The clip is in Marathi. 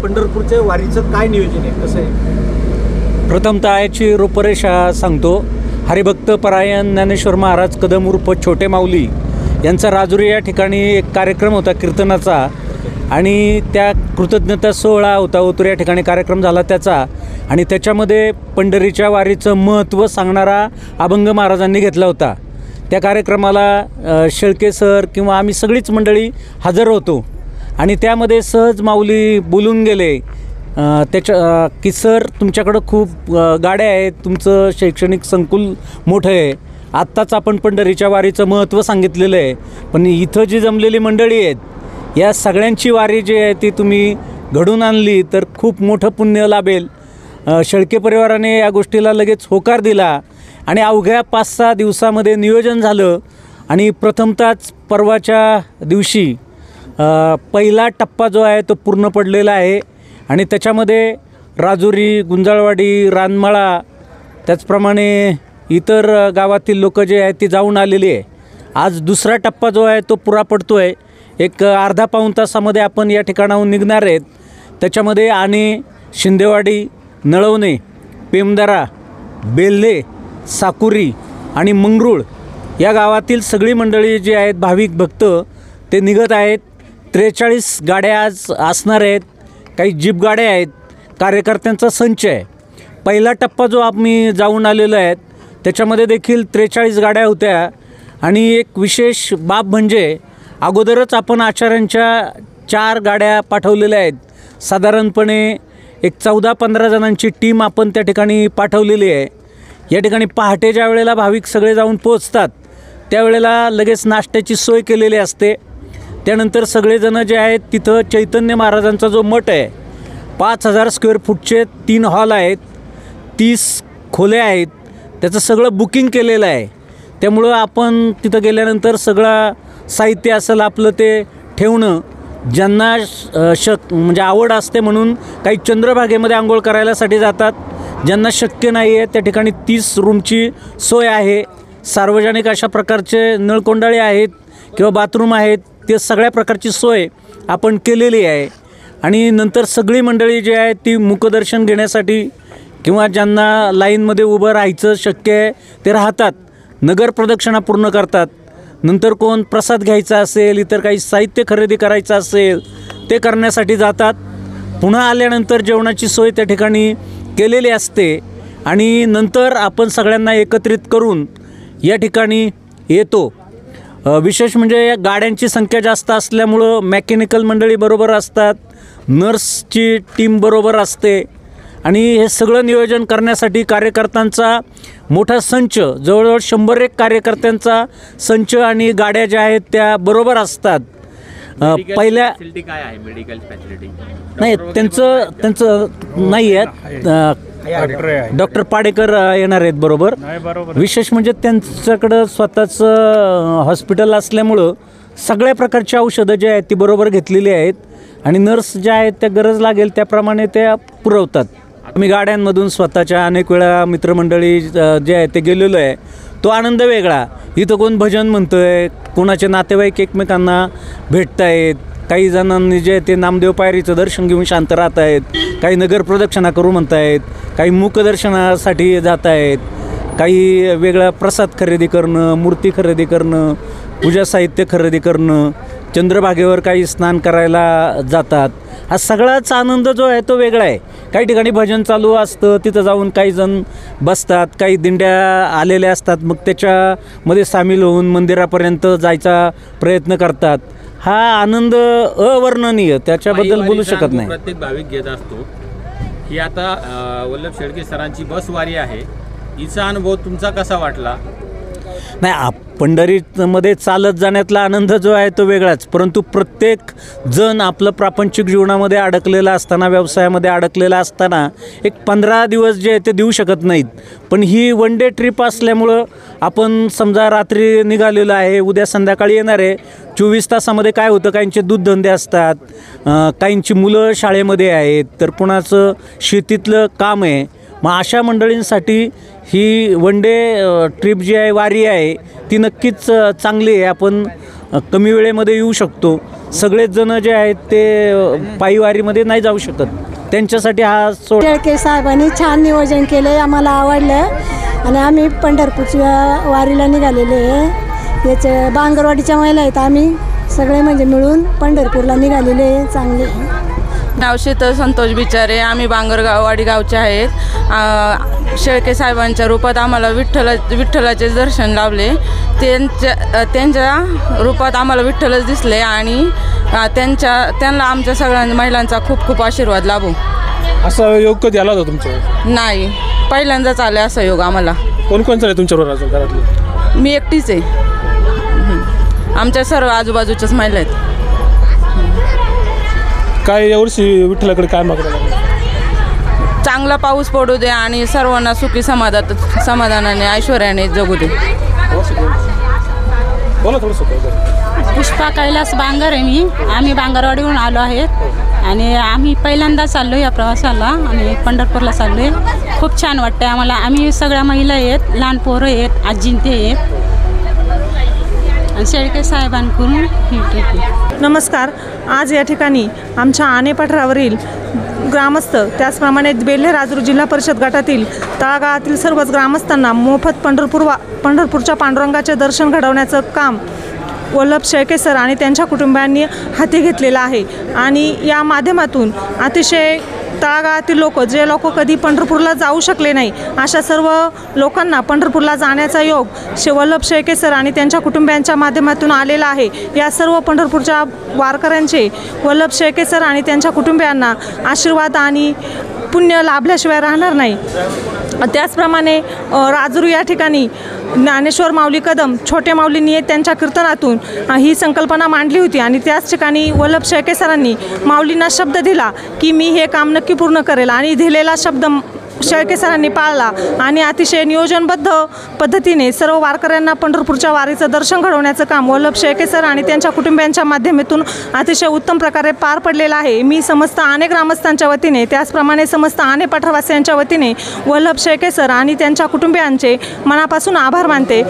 पंढरपूरच्या वारीचं काय नियोजन आहे, कसं आहे? प्रथमतः याची रूपरेषा सांगतो. हरिभक्त परायण ज्ञानेश्वर महाराज कदम उर्फ छोटे माऊली यांचा राजुरी या ठिकाणी एक कार्यक्रम होता कीर्तनाचा, आणि त्या कृतज्ञता सोहळा होता ओतूर या ठिकाणी कार्यक्रम झाला त्याचा, आणि त्याच्यामध्ये पंढरीच्या वारीचं महत्त्व सांगणारा अभंग महाराजांनी घेतला होता. त्या कार्यक्रमाला शेळके सर किंवा आम्ही सगळीच मंडळी हजर होतो, आणि त्यामध्ये सहज माऊली बोलून गेले की सर तुमच्याकडं खूप गाड्या आहेत, तुमचं शैक्षणिक संकुल मोठं आहे, आत्ताच आपण पंढरीच्या वारीचं महत्त्व सांगितलेलं आहे, पण इथं जी जमलेली मंडळी आहेत या सगळ्यांची वारी जी आहे ती तुम्ही घडून आणली तर खूप मोठं पुण्य लाभेल. शेळके परिवाराने या गोष्टीला लगेच होकार दिला, आणि अवघ्या 5-6 दिवसामध्ये नियोजन झालं. आणि प्रथमतःच परवाच्या दिवशी पहिला टप्पा जो आहे तो पूर्ण पडलेला आहे, आणि त्याच्यामध्ये राजुरी, गुंजाळवाडी, रानमाळा, त्याचप्रमाणे इतर गावातील लोक जे आहेत ती जाऊन आलेली आहे. आज दुसरा टप्पा जो आहे तो पुरा पडतो आहे. एक अर्धा-पाऊण तासामध्ये आपण या ठिकाणाहून निघणार आहेत. त्याच्यामध्ये आणे, शिंदेवाडी, नळवणे, पेमदारा, बेल्हे, साकुरी आणि मंगरूळ या गावातील सगळी मंडळी जी आहेत भाविक भक्त ते निघत आहेत. 43 गाड्या आज असणार आहेत. काही जीप गाड्या आहेत. कार्यकर्त्यांचा संच आहे. पहिला टप्पा जो आम्ही जाऊन आलेलो आहेत त्याच्यामध्ये देखील 43 गाड्या होत्या, आणि एक विशेष बाब म्हणजे अगोदरच आपण आचार्यांच्या 4 गाड्या पाठवलेल्या आहेत. साधारणपणे एक 14-15 जणांची टीम आपण त्या ठिकाणी पाठवलेली आहे. या ठिकाणी पहाटे ज्या वेळेला भाविक सगळे जाऊन पोचतात त्यावेळेला लगेच नाश्त्याची सोय केलेली असते. त्यानंतर सगळेजण जे आहेत तिथं चैतन्य महाराजांचा जो मठ आहे 5000 स्क्वेअर फूटचे 3 हॉल आहेत, 30 खोल्या आहेत, त्याचं सगळं बुकिंग केलेलं आहे. त्यामुळं आपण तिथं गेल्यानंतर सगळं साहित्य असेल आपलं ते ठेवणं, ज्यांना म्हणजे आवड असते म्हणून काही चंद्रभागेमध्ये आंघोळ करायलासाठी जातात, ज्यांना शक्य नाही आहे त्या ठिकाणी 30 रूमची सोय आहे. सार्वजनिक अशा प्रकारचे नळकोंडाळे आहेत किंवा बाथरूम आहेत, ते सगळ्या प्रकारची सोय आपण केलेली आहे. आणि नंतर सगळी मंडळी जी आहे ती मुखदर्शन घेण्यासाठी किंवा ज्यांना लाईनमध्ये उभं राहायचं शक्य आहे ते राहतात, नगर प्रदक्षिणा पूर्ण करतात. नंतर कोण प्रसाद घ्यायचा असेल, इतर काही साहित्य खरेदी करायचं असेल ते करण्यासाठी जातात. पुन्हा आल्यानंतर जेवणाची सोय त्या ठिकाणी केलेली असते, आणि नंतर आपण सगळ्यांना एकत्रित करून या ठिकाणी येतो. विशेष म्हणजे या गाड्यांची संख्या जास्त असल्यामुळं मेकॅनिकल मंडळी बरोबर असतात, नर्सची टीम बरोबर असते, आणि हे सगळं नियोजन करण्यासाठी कार्यकर्त्यांचा मोठा संच, जवळजवळ 100 कार्यकर्त्यांचा संच आणि गाड्या ज्या आहेत त्या बरोबर असतात. पहिल्या काय आहे मेडिकल फॅसिलिटी? नाही, त्यांचं नाही आहेत. डॉक्टर पाडेकर येणार आहेत बरोबर. विशेष म्हणजे त्यांच्याकडं स्वतःचं हॉस्पिटल असल्यामुळं सगळ्या प्रकारची औषधं जे आहेत ती बरोबर घेतलेली आहेत, आणि नर्स ज्या आहेत त्या गरज लागेल त्याप्रमाणे त्या पुरवतात. आम्ही गाड्यांमधून स्वतःच्या अनेक वेळा मित्रमंडळी जे आहे ते गेलेलो आहे. तो आनंद वेगळा. इथं कोण भजन म्हणतो आहे, कोणाचे नातेवाईक एकमेकांना भेटत आहेत, काही जणांनी जे ते नामदेव पायरीचं दर्शन घेऊन शांत राहत आहेत, काही नगर प्रदक्षिणा करू म्हणत आहेत, काही मुखदर्शनासाठी जात आहेत, काही वेगळा प्रसाद खरेदी करणं, मूर्ती खरेदी करणं, पूजा साहित्य खरेदी करणं, चंद्रभागेवर काही स्नान करायला जातात. हा सगळाच आनंद जो आहे तो वेगळा आहे. काही ठिकाणी भजन चालू असतं, तिथं जाऊन काही जण बसतात, काही दिंड्या आलेल्या असतात, मग त्याच्यामध्ये सामील होऊन मंदिरापर्यंत जायचा प्रयत्न करतात. हा आनंद अवर्णनीय, त्याच्याबद्दल बोलू शकत नाही. प्रत्येक भाविक घेत असतो ही आता वल्लभ शेळके सरांची बस वारी आहे, हिचा अनुभव तुमचा कसा वाटला? नाही, पंढरीमध्ये चालत जाण्यातला आनंद जो आहे तो वेगळाच, परंतु प्रत्येक जण आपलं प्रापंचिक जीवनामध्ये अडकलेला असताना, व्यवसायामध्ये अडकलेला असताना एक 15 दिवस जे आहे ते देऊ शकत नाहीत. पण ही वन डे ट्रिप असल्यामुळं आपण समजा रात्री निघालेलं आहे, उद्या संध्याकाळी येणार आहे. 24 तासामध्ये काय होतं, काहींचे दूधधंदे असतात, काहींची मुलं शाळेमध्ये आहेत, तर कुणाचं शेतीतलं काम आहे. मग अशा मंडळींसाठी ही वन डे ट्रिप जी आहे, वारी आहे, ती नक्कीच चांगली आहे. आपण कमी वेळेमध्ये येऊ शकतो. सगळेच जण जे आहेत ते पायीवारीमध्ये नाही जाऊ शकत, त्यांच्यासाठी हा शेळके साहेबांनी छान नियोजन केले, आम्हाला आवडलं आणि आम्ही पंढरपूरच्या वारीला निघालेले आहे. याचे बांगरवाडीच्या महिला आहेत, आम्ही सगळे म्हणजे मिळून पंढरपूरला निघालेले आहे. चांगले नाव शीतल संतोष बिचारे, आम्ही बांगरवाडी गावचे आहेत. शेळके साहेबांच्या रूपात आम्हाला विठ्ठलाचे दर्शन लाभले. त्यांच्या रूपात आम्हाला विठ्ठलच दिसले आणि त्यांना आमच्या सगळ्या महिलांचा खूप खूप आशीर्वाद लाभो. असा योग कधी आला होता तुमच्या? नाही, पहिल्यांदाच आले असा योग आम्हाला. कोण कोण चालले तुमच्याबरोबर अजून घरातले? मी एकटीच आहे. आमच्या सर्व आजूबाजूच्याच महिला आहेत. काय यावर्षी विठ्ठलाकडे काय मागणं लागलं? चांगला पाऊस पडू दे आणि सर्वांना सुखी समाधानाने ऐश्वर्याने जगू दे. बोला थोडंसं काय. पुष्पा कैलास बांगर आहे मी. आम्ही बांगरवाडीहून आलो आहेत आणि आम्ही पहिल्यांदा चाललो या प्रवासाला आणि पंढरपूरला चाललो आहे. खूप छान वाटतं आम्हाला. आम्ही सगळ्या महिला आहेत, लहान पोरं आहेत, आजींते आहेत आणि शेळके साहेबांकडून ही ट्रिप आहे. नमस्कार. आज या ठिकाणी आमच्या आनेपाठरावरील ग्रामस्थ, त्याचप्रमाणे बेल्हे राजूर जिल्हा परिषद गटातील तळागाळातील सर्वच ग्रामस्थांना मोफत पंढरपूरच्या पांडुरंगाचे दर्शन घडवण्याचं काम वल्लभ शेळके सर आणि त्यांच्या कुटुंबियांनी हाती घेतलेलं आहे. आणि या माध्यमातून अतिशय तळागाळातील जे लोक कधी पंढरपूरला जाऊ शकले नाही, अशा सर्व लोकांना पंढरपूरला जाण्याचा योग वल्लभ शेळके सर आणि त्यांच्या कुटुंबियांच्या माध्यमातून आलेला आहे. या सर्व पंढरपूरच्या वारकऱ्यांचे वल्लभ शेळके सर आणि त्यांच्या कुटुंबियांना आशीर्वाद आणि पुण्य लाभल्याशिवाय राहणार नाही. त्याचप्रमाणे राजूर या ठिकाणी ज्ञानेश्वर माऊली कदम छोटे माऊलींनी त्यांच्या कीर्तनातून ही संकल्पना मांडली होती आणि त्याच ठिकाणी वल्लभ शेळके सरांनी माऊलींना शब्द दिला की मी हे काम नक्की पूर्ण करेल आणि दिलेला शब्द शेळके सरांनी पाळला आणि अतिशय नियोजनबद्ध पद्धतीने सर्व वारकऱ्यांना पंढरपूरच्या वारीचं दर्शन घडवण्याचं काम वल्लभ शेळके सर आणि त्यांच्या कुटुंबियांच्या माध्यमातून अतिशय उत्तम प्रकारे पार पडलेलं आहे. मी समस्त आने ग्रामस्थांच्या वतीने, त्याचप्रमाणे समस्त आने पाठरवासियांच्या वतीने वल्लभ शेळके सर आणि त्यांच्या कुटुंबियांचे मनापासून आभार मानते.